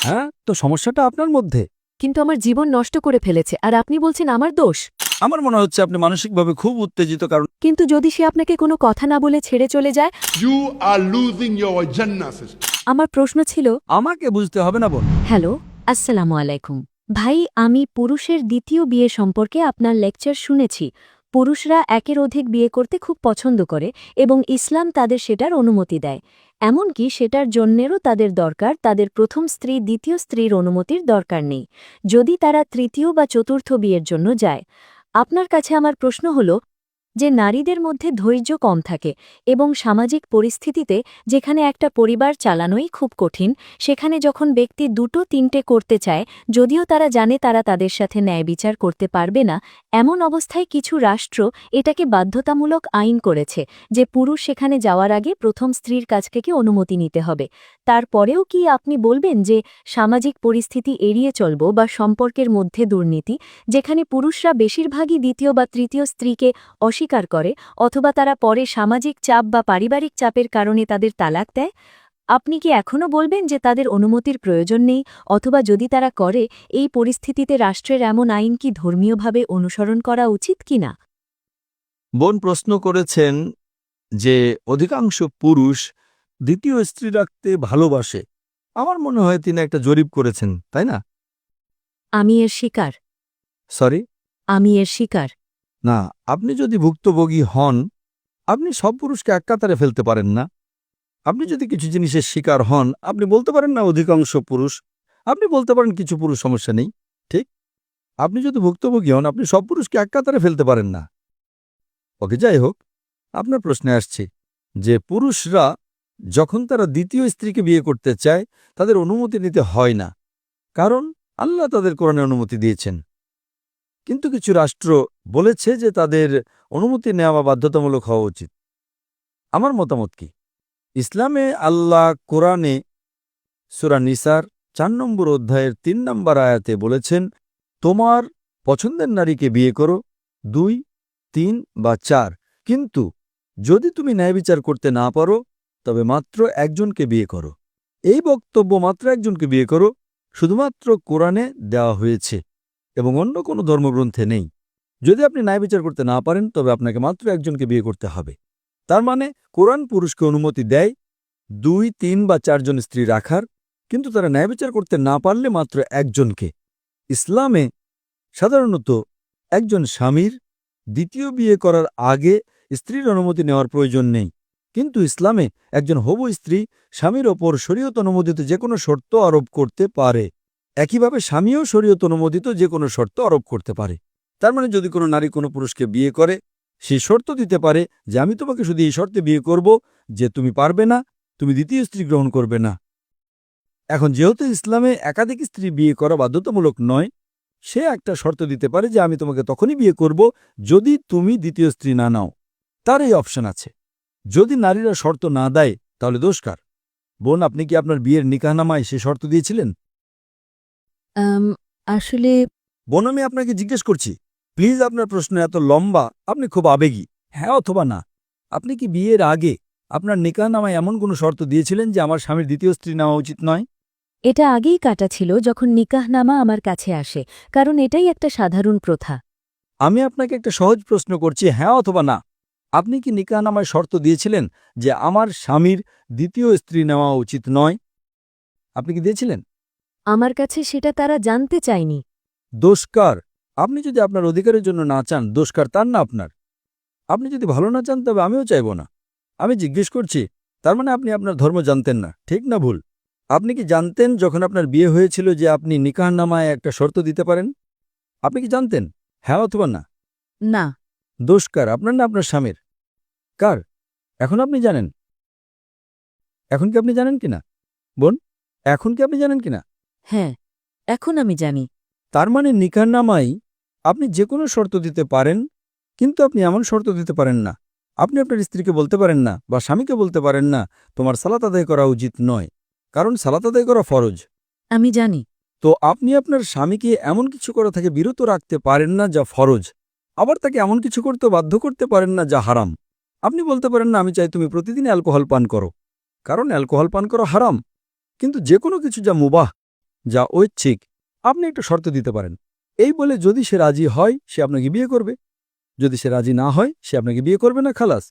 হ্যাঁ, তো সমস্যাটা আপনার মধ্যে। কিন্তু আমার জীবন নষ্ট করে ফেলেছে আর আপনি বলছেন আমার দোষ। আমার মনে হচ্ছে আপনি মানসিকভাবে খুব উত্তেজিত, কারণ কিন্তু যদি সে আপনাকে কোনো কথা না বলে ছেড়ে চলে যায়? You are losing your Jannah, sister. আমার প্রশ্ন ছিল, আমাকে বুঝতে হবে না বোন। হ্যালো, আসসালামু আলাইকুম ভাই, আমি পুরুষের দ্বিতীয় বিয়ে সম্পর্কে আপনার লেকচার শুনেছি। পুরুষরা একের অধিক বিয়ে করতে খুব পছন্দ করে এবং ইসলাম তাদের সেটার অনুমতি দেয়। এমনকি সেটার জন্যেরও তাদের দরকার, তাদের প্রথম স্ত্রী দ্বিতীয় স্ত্রীর অনুমতির দরকার নেই যদি তারা তৃতীয় বা চতুর্থ বিয়ের জন্য যায়। আপনার কাছে আমার প্রশ্ন হল যে নারীদের মধ্যে ধৈর্য কম থাকে এবং সামাজিক পরিস্থিতিতে যেখানে একটা পরিবার চালানোই খুব কঠিন, সেখানে যখন ব্যক্তি দুটো তিনটে করতে চায়, যদিও তারা জানে তারা তাদের সাথে ন্যায় বিচার করতে পারবে না, এমন অবস্থায় কিছু রাষ্ট্র এটাকে বাধ্যতামূলক আইন করেছে যে পুরুষ সেখানে যাওয়ার আগে প্রথম স্ত্রীর কাছ থেকে অনুমতি নিতে হবে। তারপরেও কি আপনি বলবেন যে সামাজিক পরিস্থিতি এড়িয়ে চলব বা সম্পর্কের মধ্যে দুর্নীতি, যেখানে পুরুষরা বেশিরভাগই দ্বিতীয় বা তৃতীয় স্ত্রীকে অস্বীকার করে অথবা তারা পরে সামাজিক চাপ বা পারিবারিক চাপের কারণে তাদের তালাক দেয়? আপনি কি এখনও বলবেন যে তাদের অনুমতির প্রয়োজন নেই, অথবা যদি তারা করে, এই পরিস্থিতিতে রাষ্ট্রের এমন আইন কি ধর্মীয়ভাবে অনুসরণ করা উচিত কিনা? বোন প্রশ্ন করেছেন যে অধিকাংশ পুরুষ দ্বিতীয় স্ত্রী রাখতে ভালোবাসে। আমার মনে হয় তিনি একটা জরিপ করেছেন, তাই না? আমি এর শিকার। সরি, আমি এর শিকার। না, আপনি যদি ভুক্তভোগী হন, আপনি সব পুরুষকে এক কাতারে ফেলতে পারেন না। আপনি যদি কিছু জিনিসের শিকার হন, আপনি বলতে পারেন না অধিকাংশ পুরুষ। আপনি বলতে পারেন কিছু পুরুষ, সমস্যা নেই, ঠিক। আপনি যদি ভুক্তভোগী হন, আপনি সব পুরুষকে এক কাতারে ফেলতে পারেন না। ওকে, যাই হোক, আপনার প্রশ্নে আসছি যে পুরুষরা যখন তারা দ্বিতীয় স্ত্রীকে বিয়ে করতে চায়, তাদের অনুমতি নিতে হয় না, কারণ আল্লাহ তাদের কোরআনে অনুমতি দিয়েছেন। কিন্তু কিছু রাষ্ট্র বলেছে যে তাদের অনুমতি নেওয়া বাধ্যতামূলক হওয়া উচিত। আমার মতামত কি? ইসলামে আল্লাহ কোরআনে সূরা নিসার ৪ নম্বর অধ্যায়ের ৩ নম্বর আয়াতে বলেছেন, তোমার পছন্দের নারীকে বিয়ে করো, ২, ৩ বা ৪, কিন্তু যদি তুমি ন্যায়বিচার করতে না পারো তবে মাত্র একজনকে বিয়ে করো। এই বক্তব্য মাত্র একজনকে বিয়ে করো শুধুমাত্র কোরআনে দেওয়া হয়েছে এবং অন্য কোনো ধর্মগ্রন্থে নেই। যদি আপনি ন্যায়বিচার করতে না পারেন তবে আপনাকে মাত্র একজনকে বিয়ে করতে হবে। তার মানে কোরআন পুরুষকে অনুমতি দেয় ২, ৩ বা ৪ জন স্ত্রী রাখার, কিন্তু তারা ন্যায়বিচার করতে না পারলে মাত্র একজনকে। ইসলামে সাধারণত একজন স্বামীর দ্বিতীয় বিয়ে করার আগে স্ত্রীর অনুমতি নেওয়ার প্রয়োজন নেই, কিন্তু ইসলামে একজন হবু স্ত্রী স্বামীর ওপর শরীয়ত অনুমোদিত যে কোনো শর্ত আরোপ করতে পারে। একইভাবে স্বামীও শরীয়ত অনুমোদিত যে কোনো শর্ত আরোপ করতে পারে। তার মানে যদি কোনো নারী কোনো পুরুষকে বিয়ে করে, সে শর্ত দিতে পারে যে আমি তোমাকে শুধু এই শর্তে বিয়ে করব যে তুমি পারবে না, তুমি দ্বিতীয় স্ত্রী গ্রহণ করবে না। এখন যেহেতু ইসলামে একাধিক স্ত্রী বিয়ে করা বাধ্যতামূলক নয়, সে একটা শর্ত দিতে পারে যে আমি তোমাকে তখনই বিয়ে করব যদি তুমি দ্বিতীয় স্ত্রী না নাও। তার এই অপশন আছে। যদি নারীরা শর্ত না দেয় তাহলে দোষ কার? বোন, আপনি কি আপনার বিয়ের নিকাহনামায় সে শর্ত দিয়েছিলেন? আসলে বোন, আমি আপনাকে জিজ্ঞেস করছি, প্লিজ, আপনার প্রশ্ন এত লম্বা, আপনি খুব আবেগী, হ্যাঁ অথবা না। আপনি কি বিয়ের আগে আপনার নিকাহনামায় এমন কোনো শর্ত দিয়েছিলেন যে আমার স্বামীর দ্বিতীয় স্ত্রী নেওয়া উচিত নয়? এটা আগেই কাটা ছিল যখন নিকাহনামা আমার কাছে আসে, কারণ এটাই একটা সাধারণ প্রথা। আমি আপনাকে একটা সহজ প্রশ্ন করছি, হ্যাঁ অথবা না। আপনি কি নিকাহনামায় শর্ত দিয়েছিলেন যে আমার স্বামীর দ্বিতীয় স্ত্রী নেওয়া উচিত নয়? আপনি কি দিয়েছিলেন? আমার কাছে সেটা তারা জানতে চায়নি। দোষ কার? আপনি যদি আপনার অধিকারের জন্য না চান, দোষ কার? তার না আপনার? আপনি যদি ভালো না চান তবে আমিও চাইব না। আমি জিজ্ঞেস করছি, তার মানে আপনি আপনার ধর্ম জানতেন না, ঠিক না ভুল? আপনি কি জানতেন যখন আপনার বিয়ে হয়েছিল যে আপনি নিকাহনামায় একটা শর্ত দিতে পারেন? আপনি কি জানতেন, হ্যাঁ অথবা না? না। দোষ কার, আপনার না আপনার স্বামীর? কার? এখন আপনি জানেন? এখন কি আপনি জানেন কিনা বোন? এখন কি আপনি জানেন কিনা? হ্যাঁ, এখন আমি জানি। তার মানে নিকাহনামায় আপনি যে কোনো শর্ত দিতে পারেন, কিন্তু আপনি এমন শর্ত দিতে পারেন না। আপনি আপনার স্ত্রীকে বলতে পারেন না বা স্বামীকে বলতে পারেন না তোমার সালাত আদায় করা উচিত নয়, কারণ সালাত আদায় করা ফরজ। আমি জানি। তো আপনি আপনার স্বামীকে এমন কিছু করা থেকে বিরত রাখতে পারেন না যা ফরজ, আবার তাকে এমন কিছু করতে বাধ্য করতে পারেন না যা হারাম। আপনি বলতে পারেন না আমি চাই তুমি প্রতিদিন অ্যালকোহল পান করো, কারণ অ্যালকোহল পান করা হারাম। কিন্তু যে কোনো কিছু যা মুবাহ, যা ঐচ্ছিক, আপনি একটা শর্ত দিতে পারেন। এই বলে যদি সে রাজি হয় সে আপনাকে বিয়ে করবে, যদি সে রাজি না হয় সে আপনাকে বিয়ে করবে না, খালাস।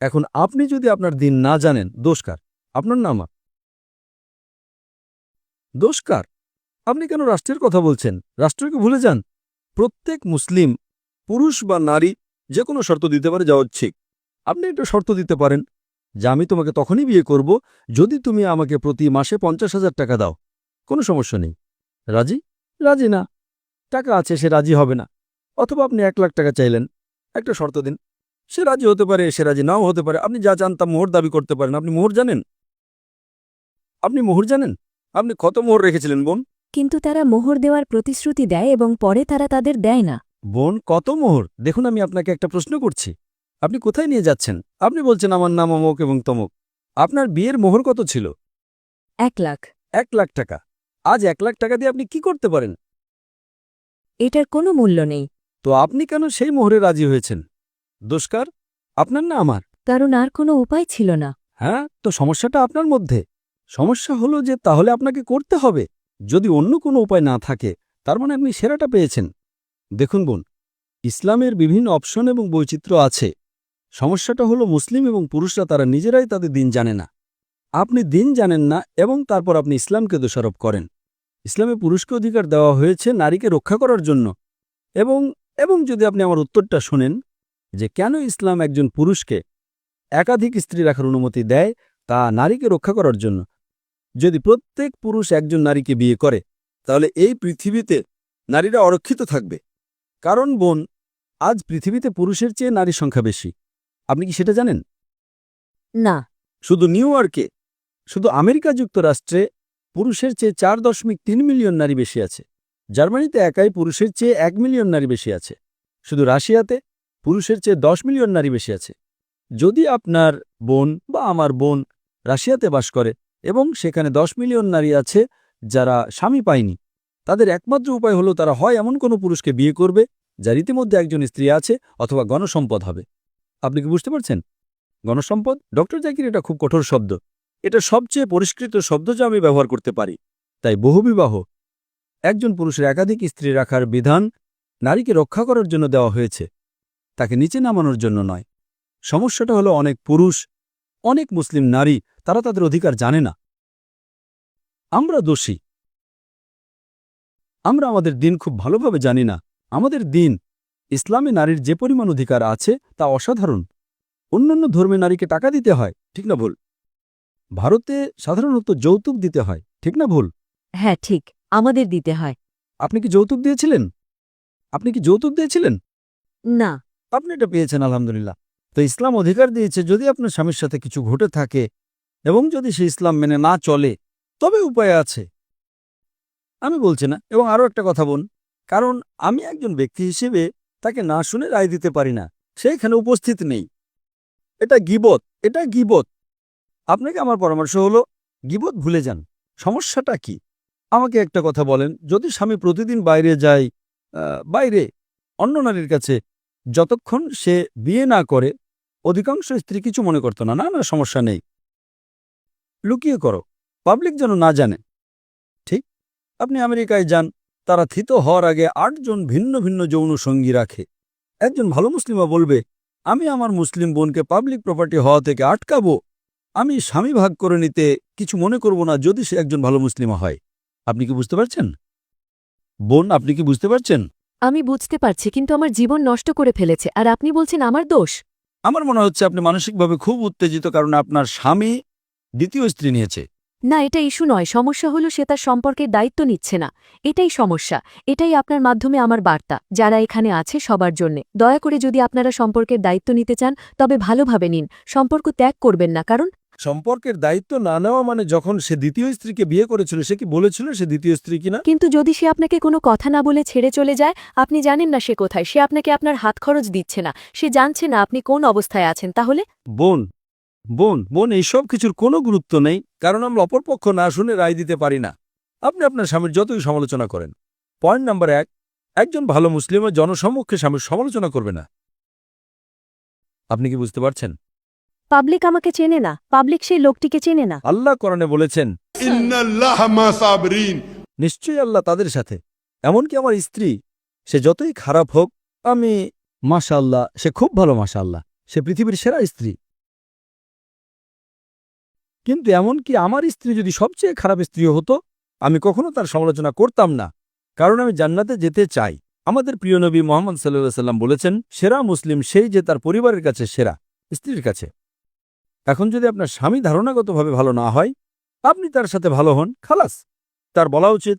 এখন আপনি যদি আপনার দিন না জানেন, দোষ কার? আপনার না আমার? দোষ কার? আপনি কেন রাষ্ট্রের কথা বলছেন? রাষ্ট্রকে ভুলে যান। প্রত্যেক মুসলিম পুরুষ বা নারী যে কোনো শর্ত দিতে পারে যা ঐচ্ছিক। আপনি একটা শর্ত দিতে পারেন যে আমি তোমাকে তখনই বিয়ে করব যদি তুমি আমাকে প্রতি মাসে 50,000 টাকা দাও। কোনো সমস্যা নেই। রাজি? রাজি না, টাকা আছে, সে রাজি হবে না। অথবা আপনি 1 লাখ টাকা চাইলেন, একটা শর্ত দিন, সে রাজি হতে পারে, সে রাজি নাও হতে পারে। আপনি যা চান তা মোহর দাবি করতে পারেন। আপনি মোহর জানেন? আপনি মোহর জানেন? আপনি কত মোহর রেখেছিলেন বোন? কিন্তু তারা মোহর দেওয়ার প্রতিশ্রুতি দেয় এবং পরে তারা তাদের দেয় না। বোন, কত মোহর? দেখুন, আমি আপনাকে একটা প্রশ্ন করছি, আপনি কোথায় নিয়ে যাচ্ছেন? আপনি বলছেন আমার নাম অমুক এবং তমুক। আপনার বিয়ের মোহর কত ছিল? 1 লাখ। 1 লাখ টাকা। আজ 1 লাখ টাকা দিয়ে আপনি কি করতে পারেন? এটার কোনো মূল্য নেই। তো আপনি কেন সেই মোহরে রাজি হয়েছেন? দোষকার আপনার না আমার? কারণ আর কোনো উপায় ছিল না। হ্যাঁ, তো সমস্যাটা আপনার মধ্যে। সমস্যা হলো যে তাহলে আপনাকে করতে হবে। যদি অন্য কোনো উপায় না থাকে, তার মানে আপনি সেরাটা পেয়েছেন। দেখুন বোন, ইসলামের বিভিন্ন অপশন এবং বৈচিত্র্য আছে। সমস্যাটা হলো মুসলিম এবং পুরুষরা তারা নিজেরাই তাদের দিন জানে না। আপনি দিন জানেন না এবং তারপর আপনি ইসলামকে দোষারোপ করেন। ইসলামে পুরুষকে অধিকার দেওয়া হয়েছে নারীকে রক্ষা করার জন্য। এবং এবং যদি আপনি আমার উত্তরটা শোনেন যে কেন ইসলাম একজন পুরুষকে একাধিক স্ত্রী রাখার অনুমতি দেয়, তা নারীকে রক্ষা করার জন্য। যদি প্রত্যেক পুরুষ একজন নারীকে বিয়ে করে, তাহলে এই পৃথিবীতে নারীরা অরক্ষিত থাকবে। কারণ বোন, আজ পৃথিবীতে পুরুষের চেয়ে নারীর সংখ্যা বেশি। আপনি কি সেটা জানেন? না। শুধু নিউ ইয়র্কে, শুধু আমেরিকা যুক্তরাষ্ট্রে পুরুষের চেয়ে 4.3 মিলিয়ন নারী বেশি আছে। জার্মানিতে একাই পুরুষের চেয়ে 1 মিলিয়ন নারী বেশি আছে। শুধু রাশিয়াতে পুরুষের চেয়ে 10 মিলিয়ন নারী বেশি আছে। যদি আপনার বোন বা আমার বোন রাশিয়াতে বাস করে এবং সেখানে 10 মিলিয়ন নারী আছে যারা স্বামী পায়নি, তাদের একমাত্র উপায় হলো তারা হয় এমন কোনো পুরুষকে বিয়ে করবে যার ইতিমধ্যে একজন স্ত্রী আছে, অথবা গণসম্পদ হবে। আপনি কি বুঝতে পারছেন? গণসম্পদ, ডক্টর জাকির, এটা খুব কঠোর শব্দ। এটা সবচেয়ে পরিষ্কৃত শব্দ যা আমি ব্যবহার করতে পারি। তাই বহুবিবাহ, একজন পুরুষের একাধিক স্ত্রী রাখার বিধান নারীকে রক্ষা করার জন্য দেওয়া হয়েছে, তাকে নিচে নামানোর জন্য নয়। সমস্যাটা হলো অনেক পুরুষ, অনেক মুসলিম নারী তারা তাদের অধিকার জানে না। আমরা দোষী। আমরা আমাদের দিন খুব ভালোভাবে জানি না। আমাদের দিন, ইসলামে নারীর যে পরিমাণ অধিকার আছে তা অসাধারণ। অন্যান্য ধর্মে নারীকে টাকা দিতে হয়, ঠিক না ভুল? ভারতে সাধারণত যৌতুক দিতে হয়, ঠিক না ভুল? হ্যাঁ, ঠিক, আমাদের দিতে হয়। আপনি কি যৌতুক দিয়েছিলেন? আপনি কি যৌতুক দিয়েছিলেন? না। আপনি এটা পেয়েছেন, আলহামদুলিল্লাহ। তো ইসলাম অধিকার দিয়েছে যদি আপনার স্বামীর সাথে কিছু ঘটে থাকে এবং যদি সে ইসলাম মেনে না চলে, তবে উপায় আছে। আমি বলছি না। এবং আরও একটা কথা বোন, কারণ আমি একজন ব্যক্তি হিসেবে তাকে না শুনে রায় দিতে পারি না, সে এখানে উপস্থিত নেই। এটা গীবত, এটা গীবত। আপনাকে আমার পরামর্শ হলো গীবত ভুলে যান। সমস্যাটা কি? আমাকে একটা কথা বলেন, যদি স্বামী প্রতিদিন বাইরে যায়, বাইরে অন্য নারীর কাছে, যতক্ষণ সে বিয়ে না করে, অধিকাংশ স্ত্রী কিছু মনে করত না, না না সমস্যা নেই, লুকিয়ে করো, পাবলিক যেন না জানে। ঠিক? আপনি আমেরিকায় যান, তারা থিত হওয়ার আগে 8 জন ভিন্ন ভিন্ন যৌন সঙ্গী রাখে। একজন ভালো মুসলিমা বলবে, আমি আমার মুসলিম বোনকে পাবলিক প্রপার্টি হওয়া থেকে আটকাবো, আমি স্বামী ভাগ করে নিতে কিছু মনে করব না যদি সে একজন ভালো মুসলিমা হয়। আপনি কি বুঝতে পারছেন বোন? আপনি কি বুঝতে পারছেন? আমি বুঝতে পারছি, কিন্তু আমার জীবন নষ্ট করে ফেলেছে, আর আপনি বলছেন আমার দোষ। আমার মনে হচ্ছে আপনি মানসিকভাবে খুব উত্তেজিত, কারণ আপনার স্বামী দ্বিতীয় স্ত্রী নিয়েছে। না, এটা ইস্যু নয়। সমস্যা হলো সে তার সম্পর্কের দায়িত্ব নিচ্ছে না। এটাই সমস্যা। এটাই আপনার মাধ্যমে আমার বার্তা যারা এখানে আছে সবার জন্যে। দয়া করে যদি আপনারা সম্পর্কের দায়িত্ব নিতে চান তবে ভালোভাবে নিন, সম্পর্ক ত্যাগ করবেন না। কারণ সম্পর্কের দায়িত্ব না নেওয়া মানে, যখন সে দ্বিতীয় স্ত্রীকে বিয়ে করেছিল সে কি বলেছিল সে দ্বিতীয় স্ত্রী কিনা? কিন্তু যদি সে আপনাকে কোনো কথা না বলে ছেড়ে চলে যায়, আপনি জানেন না সে কোথায়, সে আপনাকে আপনার হাত খরচ দিচ্ছে না, সে জানছে না আপনি কোন অবস্থায় আছেন, তাহলে বোন বোন বোন এইসব কিছুর কোনো গুরুত্ব নেই, কারণ আমরা অপরপক্ষ না শুনে রায় দিতে পারি না। আপনি আপনার স্বামীর যতই সমালোচনা করেন। পয়েন্ট নাম্বার 1, একজন ভালো মুসলিমের জনসম্মুখে স্বামীর সমালোচনা করবে না। আপনি কি বুঝতে পারছেন? পাবলিক আমাকে চেনে না, পাবলিক সেই লোকটিকে চেনে না। আল্লাহ কোরআনে বলেছেন, Inna Allah ma sabirin. নিশ্চয়ই আল্লাহ তাদের সাথে। এমনকি আমার স্ত্রী, সে যতই খারাপ হোক, আমি মাশাআল্লাহ, সে খুব ভালো, মাশাআল্লাহ, সে পৃথিবীর সেরা স্ত্রী। কিন্তু এমনকি আমার স্ত্রী যদি সবচেয়ে খারাপ স্ত্রী হতো, আমি কখনো তার সমালোচনা করতাম না, কারণ আমি জান্নাতে যেতে চাই। আমাদের প্রিয় নবী মুহাম্মদ সাল্লাল্লাহু আলাইহি সাল্লাম বলেছেন, সেরা মুসলিম সেই যে তার পরিবারের কাছে সেরা, স্ত্রীর কাছে। এখন যদি আপনার স্বামী ধারণাগতভাবে ভালো না হয়, আপনি তার সাথে ভালো হন, খালাস। তার বলা উচিত,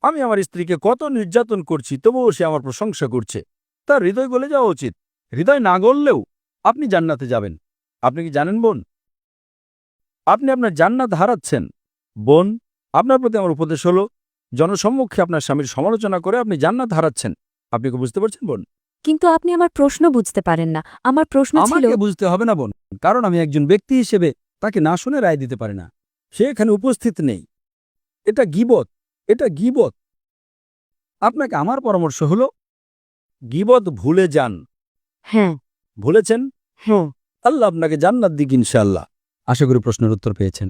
আমি আমার স্ত্রীকে কত নির্যাতন করছি, তবুও সে আমার প্রশংসা করছে। তার হৃদয় গলে যাওয়া উচিত। হৃদয় না গললেও আপনি জান্নাতে যাবেন। আপনি কি জানেন বোন, আপনি আপনার জান্নাত হারাচ্ছেন। বোন, আপনার প্রতি আমার উপদেশ হলো, জনসম্মুখে আপনার স্বামীর সমালোচনা করে আপনি জান্নাত হারাচ্ছেন। আপনি কি বুঝতে পারছেন বোন? কিন্তু আপনি আমার প্রশ্ন বুঝতে পারেন না। আমার প্রশ্ন ছিল, আমাকে বুঝতে হবে না বোন, কারণ আমি একজন ব্যক্তি হিসেবে তাকে না শুনে রায় দিতে পারি না। সে এখানে উপস্থিত নেই। এটা গীবত, এটা গীবত। আপনাকে আমার পরামর্শ হলো, গীবত ভুলে যান। হ্যাঁ ভুলেছেন? হ্যাঁ আল্লাহ আপনাকে জান্নাত দিক ইনশাআল্লাহ। আশা করি প্রশ্নের উত্তর পেয়েছেন।